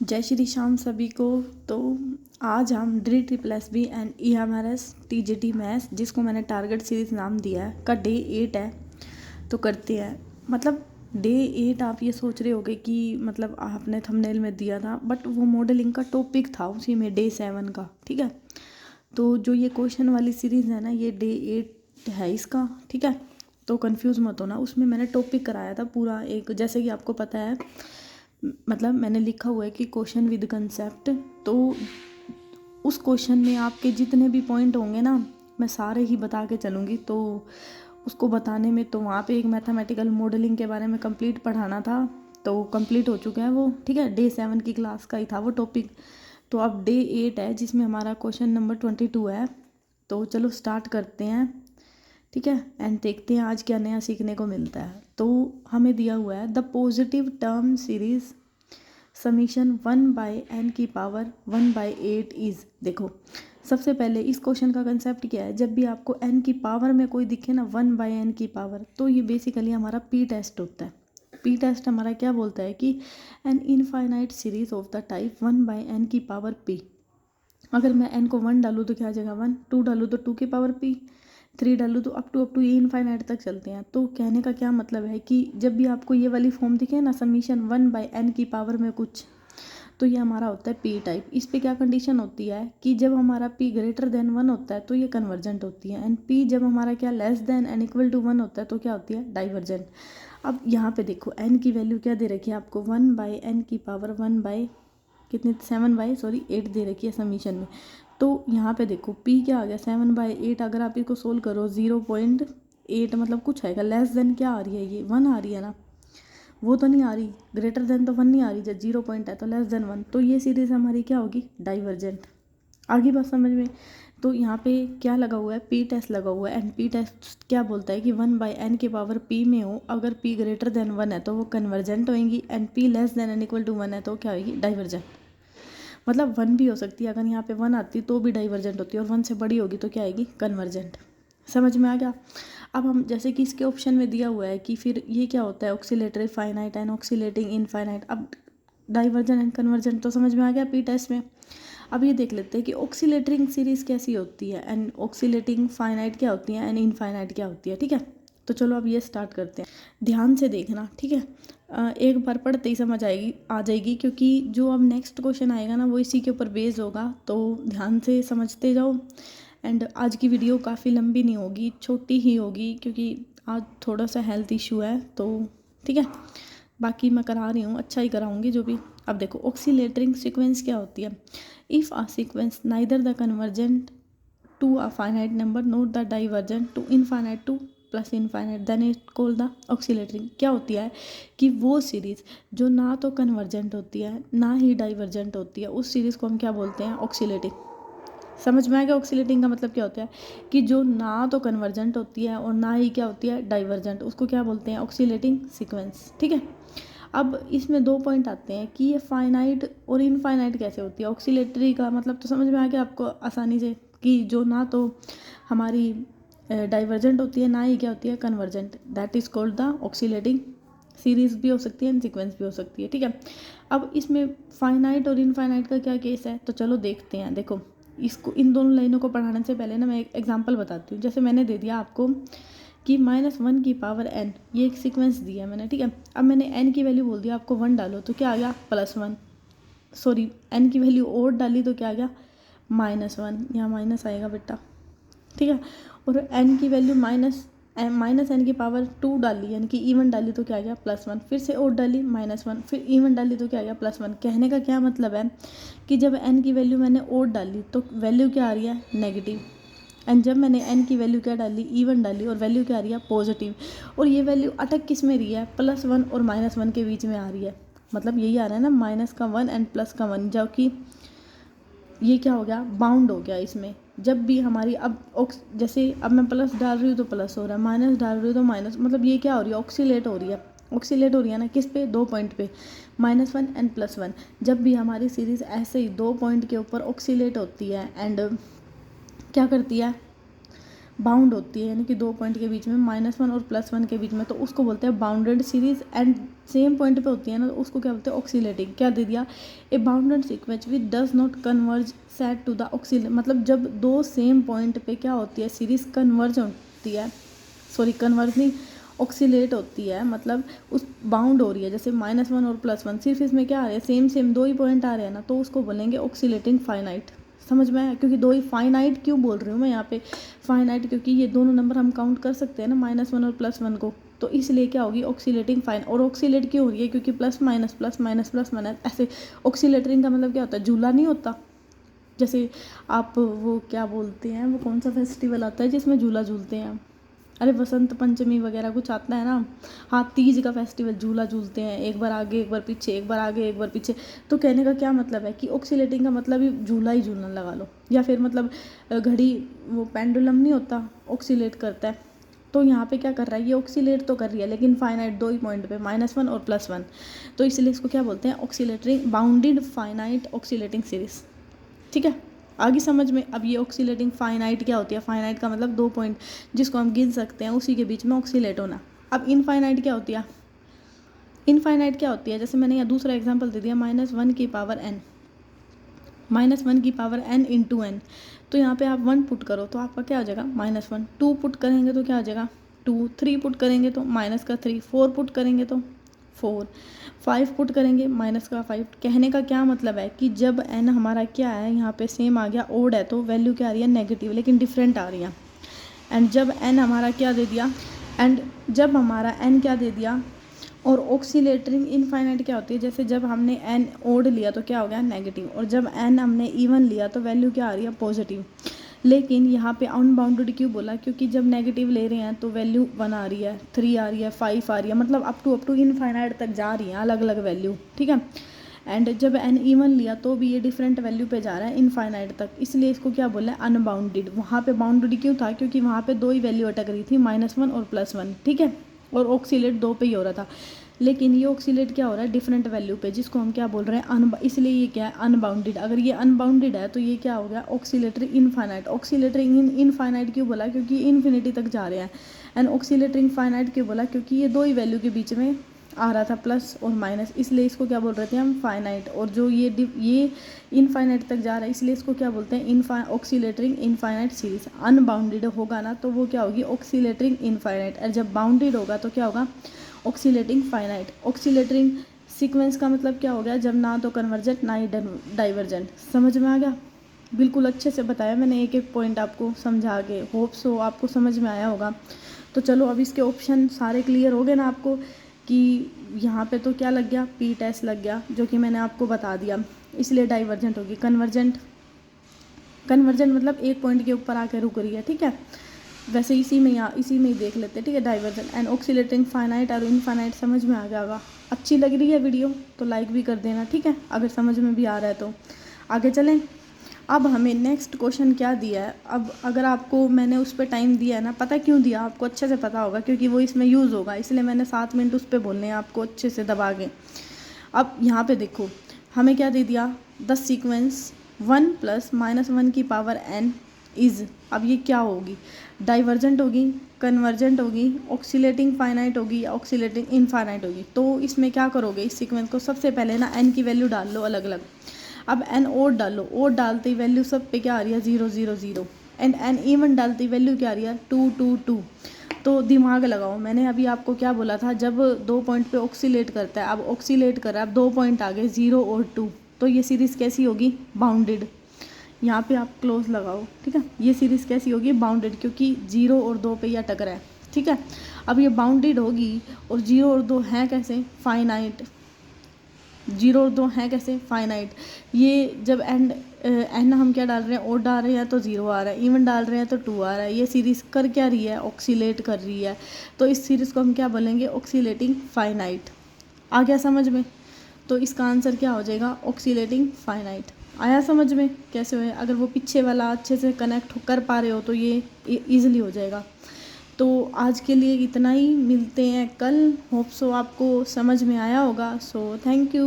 जय श्री श्याम सभी को। तो आज हम DREE and EMRS TGT maths, जिसको मैंने टारगेट सीरीज़ नाम दिया है, का डे 8 है। तो करते हैं। मतलब डे 8 आप ये सोच रहे होगे कि मतलब आपने थंबनेल में दिया था, बट वो मॉडलिंग का टॉपिक था उसी में डे 7 का। ठीक है, तो जो ये क्वेश्चन वाली सीरीज़ है ना, ये डे 8 है इसका। ठीक है, तो कंफ्यूज मत होना, उसमें मैंने टॉपिक कराया था पूरा एक, जैसे कि आपको पता है। मतलब मैंने लिखा हुआ है कि क्वेश्चन विद कंसेप्ट, तो उस क्वेश्चन में आपके जितने भी पॉइंट होंगे ना, मैं सारे ही बता के चलूँगी। तो उसको बताने में तो वहाँ पे एक मैथमेटिकल मॉडलिंग के बारे में कंप्लीट पढ़ाना था, तो कंप्लीट हो चुका है वो। ठीक है, डे 7 की क्लास का ही था वो टॉपिक। तो अब डे 8 है, जिसमें हमारा क्वेश्चन नंबर 22 है। तो चलो स्टार्ट करते हैं। ठीक है, एंड देखते हैं आज क्या नया सीखने को मिलता है। तो हमें दिया हुआ है the positive term series summation 1/n की पावर 1/8 इज। देखो, सबसे पहले इस क्वेश्चन का कंसेप्ट क्या है। जब भी आपको n की पावर में कोई दिखे ना, 1/n की पावर, तो ये बेसिकली हमारा पी टेस्ट होता है। पी टेस्ट हमारा क्या बोलता है कि an infinite series of the type 1/n की पावर p। अगर मैं n को 1 डालूँ तो क्या आ जाएगा 1, 2 डालूँ तो 2 की पावर p, 3 डालूँ तो अप टू ये इनफाइनाइट तक चलते हैं। तो कहने का क्या मतलब है कि जब भी आपको ये वाली फॉर्म दिखे ना, समीशन 1/n की पावर में कुछ, तो ये हमारा होता है पी टाइप। इस पे क्या कंडीशन होती है कि जब हमारा p ग्रेटर देन 1 होता है तो ये कन्वर्जेंट होती है, एंड p जब हमारा क्या less than N equal to 1 होता है तो क्या होती है डाइवर्जेंट। अब यहाँ पे देखो n की वैल्यू क्या दे रखी है आपको, 1/n की पावर 1 बाई कितने 7/8 दे रखी है समीशन में। तो यहाँ पे देखो p क्या आ गया 7/8। अगर आप इसको सोल्व करो 0.8 मतलब कुछ आएगा, लेस देन क्या आ रही है, ये 1 आ रही है ना, वो तो नहीं आ रही। ग्रेटर देन तो 1 नहीं आ रही, जब 0 पॉइंट है तो लेस देन 1, तो ये सीरीज हमारी क्या होगी डाइवर्जेंट। आगे बात समझ में। तो यहाँ पे क्या लगा हुआ है, पी टेस्ट लगा हुआ है, एंड पी टेस्ट क्या बोलता है कि 1/n की पावर p में हो, अगर p ग्रेटर देन 1 है तो वो कन्वर्जेंट होएंगी, and p less than N equal to 1 है तो क्या होगी डाइवर्जेंट। मतलब 1 भी हो सकती है, अगर यहाँ पे 1 आती तो भी डाइवर्जेंट होती है, और 1 से बड़ी होगी तो क्या आएगी कन्वर्जेंट। समझ में आ गया। अब हम जैसे कि इसके ऑप्शन में दिया हुआ है कि फिर ये क्या होता है oscillatory finite and oscillating infinite. अब डाइवर्जेंट एंड कन्वर्जेंट तो समझ में आ गया पी टेस्ट में। अब ये देख लेते हैं कि ऑक्सीलेटिंग सीरीज़ कैसी होती है, एंड ऑक्सीलेटिंग फाइनाइट क्या होती है, एंड इनफाइनाइट क्या होती है। ठीक है, तो चलो अब ये स्टार्ट करते हैं। ध्यान से देखना, ठीक है। एक बार पढ़ते ही समझ आ जाएगी, क्योंकि जो अब नेक्स्ट क्वेश्चन आएगा ना वो इसी के ऊपर बेस्ड होगा, तो ध्यान से समझते जाओ। एंड आज की वीडियो काफ़ी लंबी नहीं होगी, छोटी ही होगी, क्योंकि आज थोड़ा सा हेल्थ इशू है, तो ठीक है। बाकी मैं करा रही हूँ, अच्छा ही कराऊंगी जो भी। अब देखो ऑक्सीलेटरिंग सीक्वेंस क्या होती है। If a sequence neither the convergent to a finite number not the divergent to infinite to plus infinite then it call the oscillating. क्या होती है कि वो सीरीज़ जो ना तो कन्वर्जेंट होती है ना ही डाइवर्जेंट होती है, उस सीरीज़ को हम क्या बोलते हैं ऑक्सीलेटिंग। समझ में आएगा ऑक्सीलेटिंग का मतलब क्या होता है कि जो ना तो कन्वर्जेंट होती है और ना ही क्या होती है डाइवर्जेंट, उसको क्या बोलते हैं ऑक्सीलेटिंग सीक्वेंस। ठीक है, अब इसमें 2 पॉइंट आते हैं कि ये फाइनाइट और इनफाइनाइट कैसे होती है। ऑक्सीलेटरी का मतलब तो समझ में आ गया आपको आसानी से, कि जो ना तो हमारी डाइवर्जेंट होती है ना ही क्या होती है convergent, that is called the oscillating series भी हो सकती है एंड सीक्वेंस भी हो सकती है। ठीक है, अब इसमें फाइनाइट और इनफाइनाइट का क्या केस है, तो चलो देखते हैं। देखो, इसको इन दोनों लाइनों को पढ़ाने से पहले ना मैं एक एग्जांपल बताती हूँ। जैसे मैंने दे दिया आपको कि -1 की पावर n, ये एक सीक्वेंस दिया है मैंने। ठीक है, अब मैंने n की वैल्यू बोल दिया आपको 1 डालो तो क्या आ गया +1, सॉरी n की वैल्यू और डाली तो क्या आ गया -1, यहाँ माइनस आएगा बेटा। ठीक है, और n की वैल्यू -n की पावर 2 डाली, यानी कि इवन डाली तो क्या आ गया +1, फिर से और डाली -1, फिर इवन डाली तो क्या आ गया +1। कहने का क्या मतलब है कि जब n की वैल्यू मैंने और डाली तो वैल्यू क्या आ रही है नेगेटिव, एंड जब मैंने n की वैल्यू क्या डाली इवन डाली और वैल्यू क्या आ रही है पॉजिटिव। और ये वैल्यू अटक किस में रही है, +1 और -1 के बीच में आ रही है। मतलब यही आ रहा है ना -1 एंड +1, जबकि ये क्या हो गया बाउंड हो गया इसमें। जब भी हमारी अब जैसे अब मैं प्लस डाल रही हूँ तो प्लस हो रहा है, माइनस डाल रही हूँ तो माइनस, मतलब ये क्या हो रही है ऑक्सीलेट हो रही है। ऑक्सीलेट हो रही है ना किस पे, 2 पॉइंट पे, -1 एंड +1। जब भी हमारी सीरीज़ ऐसे ही 2 पॉइंट के ऊपर ऑक्सीलेट होती है एंड क्या करती है, बाउंड होती है, यानी कि 2 पॉइंट के बीच में -1 और +1 के बीच में, तो उसको बोलते हैं bounded series. And same point पे होती है ना, तो उसको क्या बोलते हैं, ऑक्सीलेटिंग। क्या दे दिया, a bounded sequence which does not converge set to the oscillate, मतलब जब दो सेम पॉइंट पे क्या होती है, सीरीज कन्वर्ज होती है, सॉरी कन्वर्ज नहीं, ऑक्सीलेट होती है, मतलब उस बाउंड हो रही है, जैसे -1 और +1, सिर्फ इसमें क्या आ रहा है, सेम सेम दो ही पॉइंट आ रहे हैं ना, तो उसको बोलेंगे ऑक्सीलेटिंग फाइनाइट। समझ में आया, क्योंकि दो ही फाइनाइट क्यों बोल रही हूँ मैं यहाँ पे, फाइनाइट क्योंकि ये दोनों नंबर हम काउंट कर सकते हैं ना, -1 और +1 को, तो इसलिए क्या होगी, ऑक्सीलेटिंग फाइन। और ऑक्सीलेट क्यों हो रही है, क्योंकि plus minus plus minus plus minus ऐसे। ऑक्सीलेटरिंग का मतलब क्या होता है, झूला नहीं होता, जैसे आप वो क्या बोलते हैं, वो कौन सा फेस्टिवल आता है जिसमें झूला झूलते हैं, अरे वसंत पंचमी वगैरह कुछ आता है ना, हाँ तीज का फेस्टिवल, झूला झूलते हैं, एक बार आगे एक बार पीछे, एक बार आगे एक बार पीछे। तो कहने का क्या मतलब है कि ऑक्सीलेटिंग का मतलब ही झूलना लगा लो, या फिर मतलब घड़ी, वो पेंडुलम नहीं होता, ऑक्सीलेट करता है, तो यहाँ पे क्या कर रहा है, ये ऑक्सीलेट तो कर रही है, लेकिन फाइनाइट दो ही पॉइंट पे, -1 और +1, तो इसलिए इसको क्या बोलते हैं, ऑक्सीलेटरिंग बाउंडेड फाइनाइट ऑक्सीलेटिंग सीरीज। ठीक है, आगे समझ में। अब ये ऑक्सीलेटिंग फाइनाइट क्या होती है, फाइनाइट का मतलब 2 पॉइंट जिसको हम गिन सकते हैं, उसी के बीच में ऑक्सीलेट होना। अब इनफाइनाइट क्या होती है, इनफाइनाइट क्या होती है, जैसे मैंने यहाँ दूसरा एग्जांपल दे दिया, -1 की पावर n, -1 की पावर n इंटू n, तो यहाँ पे आप 1 पुट करो तो आपका क्या हो जाएगा, -1, 2 पुट करेंगे तो क्या हो जाएगा 2, 3 पुट करेंगे तो -3, 4 पुट करेंगे तो 4, 5 पुट करेंगे -5। कहने का क्या मतलब है कि जब n हमारा क्या है, यहाँ पे सेम आ गया, ओड है, तो वैल्यू क्या आ रही है, नेगेटिव, लेकिन डिफरेंट आ रही है। एंड जब n हमारा क्या दे दिया, एंड जब हमारा n क्या दे दिया, और ऑक्सीलेटरिंग इनफाइनाइट क्या होती है, जैसे जब हमने n ओड लिया तो क्या हो गया, नेगेटिव, और जब n हमने इवन लिया तो वैल्यू क्या आ रही है, पॉजिटिव। लेकिन यहाँ पे अनबाउंडेड क्यों बोला, क्योंकि जब नेगेटिव ले रहे हैं तो वैल्यू 1 आ रही है, 3 आ रही है, 5 आ रही है, मतलब अप टू इनफाइनाइट तक जा रही है, अलग अलग वैल्यू। ठीक है, एंड जब n इवन लिया तो भी ये डिफरेंट वैल्यू पे जा रहा है इनफाइनाइट तक, इसलिए इसको क्या बोला है, अनबाउंडेड। वहाँ पे बाउंडेड क्यों था, क्योंकि वहाँ पे दो ही वैल्यू अटक रही थी, -1 और +1। ठीक है, और ऑक्सीलेट 2 पे ही हो रहा था, लेकिन ये ऑक्सीलेट क्या हो रहा है, डिफरेंट वैल्यू पे, जिसको हम क्या बोल रहे हैं, इसलिए ये क्या है, अनबाउंडेड। अगर ये अनबाउंडेड है तो ये क्या हो गया, ऑक्सीलेटरी इनफाइनाइट। ऑक्सीलेटरी इनफाइनाइट क्यों बोला, क्योंकि इन्फिनिटी तक जा रहे हैं। एंड ऑक्सीलेटरी फाइनाइट क्यों बोला, क्योंकि ये दो ही वैल्यू के बीच में आ रहा था, प्लस और माइनस, इसलिए इसको क्या बोल रहे थे हम, फाइनाइट। और जो ये इनफाइनाइट तक जा रहा है, इसलिए इसको क्या बोलते हैं, ऑक्सीलेटरिंग इनफाइनाइट सीरीज। अनबाउंडेड होगा ना तो वो क्या होगी, ऑक्सीलेटरिंग इनफाइनाइट, और जब बाउंडेड होगा तो क्या होगा, ऑक्सीलेटिंग फाइनाइट। ऑक्सीलेटरिंग सीक्वेंस का मतलब क्या हो गया, जब ना तो कन्वर्जेंट ना ही डाइवर्जेंट। समझ में आ गया, बिल्कुल अच्छे से बताया मैंने, एक एक पॉइंट आपको समझा के, होप सो आपको समझ में आया होगा। तो चलो अब इसके ऑप्शन सारे क्लियर हो गए ना आपको, कि यहाँ पे तो क्या लग गया, पी टेस्ट लग गया, जो कि मैंने आपको बता दिया, इसलिए डाइवर्जेंट होगी। कन्वर्जेंट मतलब एक पॉइंट के ऊपर आके रुक रही है। ठीक है, वैसे इसी में ही देख लेते हैं। ठीक है, डाइवर्जेंट एंड ऑक्सीलेटिंग फाइनाइट और इनफाइनाइट समझ में आ गया होगा। अच्छी लग रही है वीडियो तो लाइक भी कर देना। ठीक है, अगर समझ में भी आ रहा है तो आगे चलें। अब हमें नेक्स्ट क्वेश्चन क्या दिया है, अब अगर आपको मैंने उस पर टाइम दिया है ना, पता क्यों दिया, आपको अच्छे से पता होगा, क्योंकि वो इसमें यूज़ होगा, इसलिए मैंने 7 मिनट उस पर बोलने हैं आपको अच्छे से दबा के। अब यहाँ पे देखो, हमें क्या दे दिया, द सीक्वेंस 1 + -1 की पावर n इज़, अब ये क्या होगी, डाइवर्जेंट होगी, कन्वर्जेंट होगी, ऑक्सीलेटिंग फाइनाइट होगी, या ऑक्सीलेटिंग इनफाइनाइट होगी। तो इसमें क्या करोगे, इस सीक्वेंस को सबसे पहले ना n की वैल्यू डाल लो अलग अलग। अब n ओड डालो, ओड डालते ही वैल्यू सब पे क्या आ रही है, 0 0 0, एंड n इवन डालती वैल्यू क्या आ रही है, 2 2 2। तो दिमाग लगाओ, मैंने अभी आपको क्या बोला था, जब 2 पॉइंट पे ऑक्सीलेट करता है, अब ऑक्सीलेट कर रहा है, अब 2 पॉइंट आ गए 0 और 2, तो ये सीरीज़ कैसी होगी, बाउंडेड। यहाँ पे आप क्लोज लगाओ। ठीक है, ये सीरीज़ कैसी होगी, बाउंडेड, क्योंकि 0 और 2 पे यह टकरा है। ठीक है, अब ये बाउंडेड होगी, और 0 और 2 हैं कैसे, फाइनाइट। 0 और 2 हैं कैसे, फाइनाइट। ये जब एन हम क्या डाल रहे हैं, ओ डाल रहे हैं तो 0 आ रहा है, इवन डाल रहे हैं तो 2 आ रहा है। ये सीरीज़ कर क्या रही है, ऑक्सीलेट कर रही है, तो इस सीरीज़ को हम क्या बोलेंगे, ऑक्सीलेटिंग फाइनाइट। आ गया समझ में, तो इसका आंसर क्या हो जाएगा, ऑक्सीलेटिंग फाइनाइट। आया समझ में कैसे हो, अगर वो पीछे वाला अच्छे से कनेक्ट कर पा रहे हो तो ये ईजिली हो जाएगा। तो आज के लिए इतना ही, मिलते हैं कल। होप सो आपको समझ में आया होगा। So thank you.